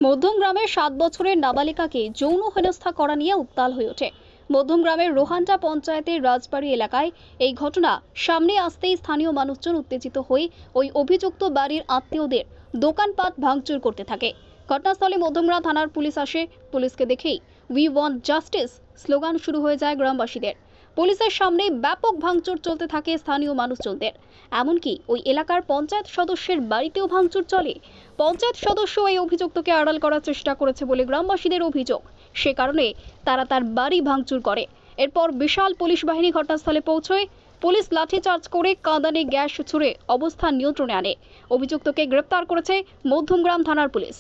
মধ্যমগ্রামের 7 বছরের নাবালিকাকে যৌন হেনস্থা করা নিয়ে উত্তাল হয়ে ওঠে। মধ্যমগ্রামের রোহান্টা পঞ্চায়েতের রাজবাড়ি এলাকায় এই ঘটনা সামনে আসতেই স্থানীয় মানুষজন উত্তেজিত হয়ে ওই অভিযুক্ত বাড়ির আত্মীয়দের দোকানপাট ভাঙচুর করতে থাকে। ঘটনাস্থলে মধ্যমগ্রাম থানার পুলিশ আসে। পুলিশকে দেখেই উই ওয়ান্ট জাস্টিস স্লোগান শুরু হয়ে যায় গ্রামবাসীদের। পুলিশের সামনে ব্যাপক ভাঙচুর চলতে থাকে স্থানীয় মানুষজনদের। এমনকি ওই এলাকার পঞ্চায়েত সদস্যের বাড়িতেও ভাঙচুর চলে। পঞ্চায়েত সদস্য এই অভিযুক্তকে আড়াল করার চেষ্টা করেছে বলে গ্রামবাসীদের অভিযোগ। সে কারণে তারা তার বাড়ি ভাঙচুর করে। এরপর বিশাল পুলিশ বাহিনী ঘটনাস্থলে পৌঁছয়। পুলিশ লাঠিচার্জ করে কাঁদানে গ্যাস ছুড়ে অবস্থান নিয়ন্ত্রণে আনে। অভিযুক্তকে গ্রেপ্তার করেছে মধ্যমগ্রাম থানার পুলিশ।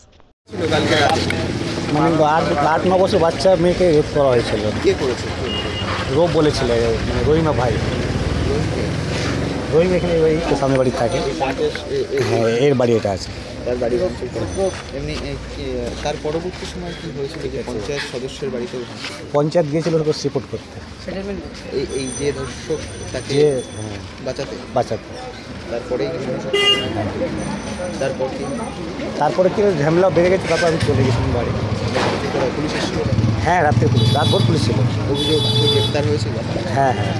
মানে 8-9 বছর বাচ্চা মেয়েকে রেপ করা হয়েছিল। কে করেছে? রোপ বলেছিল, মানে রহিমা ভাই। রহিম এখানে ওই তো সামনে বাড়ি থাকে। হ্যাঁ, এর বাড়ি এটা আছে। তার বাড়ি এমনি তার পরবর্তী সময় কি হয়েছিল? যে পঞ্চায়েত সদস্যের বাড়িতে পঞ্চায়েত গিয়েছিল রিপোর্ট করতে, এই যে ধর্ষক তাকে বাঁচাতে। তারপরে কি ঝামেলা বেড়ে গেছে। তারপর আমি চলে গেছিলাম বাড়ি। পুলিশ এসেছিল? হ্যাঁ, রাত্রে পুলিশ, রাতভর পুলিশ ছিল। অভিযোগ গ্রেপ্তার হয়েছিল? হ্যাঁ হ্যাঁ।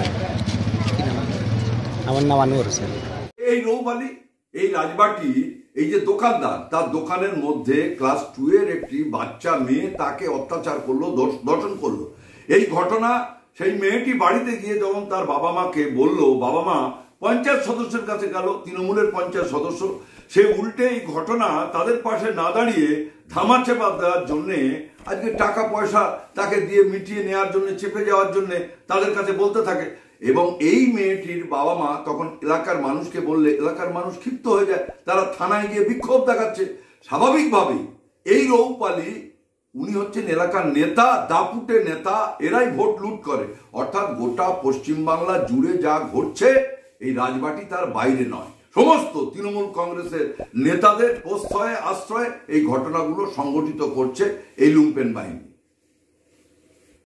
আমার নাম আনোয়ার হোসেন। এই রৌবালি, এই রাজবাটি, এই যে দোকানদার, তার দোকানের মধ্যে ক্লাস 2 এর একটি বাচ্চা মেয়ে তাকে অত্যাচার করলো, দর্শন করলো। এই ঘটনা সেই মেয়েটি বাড়িতে গিয়ে যখন তার বাবা মাকে বললো, বাবা মা পঞ্চায়েত সদস্যের কাছে গেল, তৃণমূলের পঞ্চায়েত সদস্য, সে উল্টে এই ঘটনা তাদের পাশে না দাঁড়িয়ে ধামাচাপা দেওয়ার জন্যে, আজকে টাকা পয়সা তাকে দিয়ে মিটিয়ে নেওয়ার জন্য, চেপে যাওয়ার জন্য তাদের কাছে বলতে থাকে। এবং এই মেয়েটির বাবা মা তখন এলাকার মানুষকে বললে এলাকার মানুষ ক্ষিপ্ত হয়ে যায়, তারা থানায় গিয়ে বিক্ষোভ দেখাচ্ছে। স্বাভাবিকভাবেই এই রৌপালি, উনি হচ্ছেন এলাকার নেতা, দাপুটে নেতা, এরাই ভোট লুট করে। অর্থাৎ গোটা পশ্চিমবাংলা জুড়ে যা ঘটছে, এই রাজবাটি তার বাইরে নয়। সমস্ত তৃণমূল কংগ্রেসের নেতাদের প্রশ্রয়ে আশ্রয়ে এই ঘটনাগুলো সংগঠিত করছে এই লুম্পেন বাহিনী।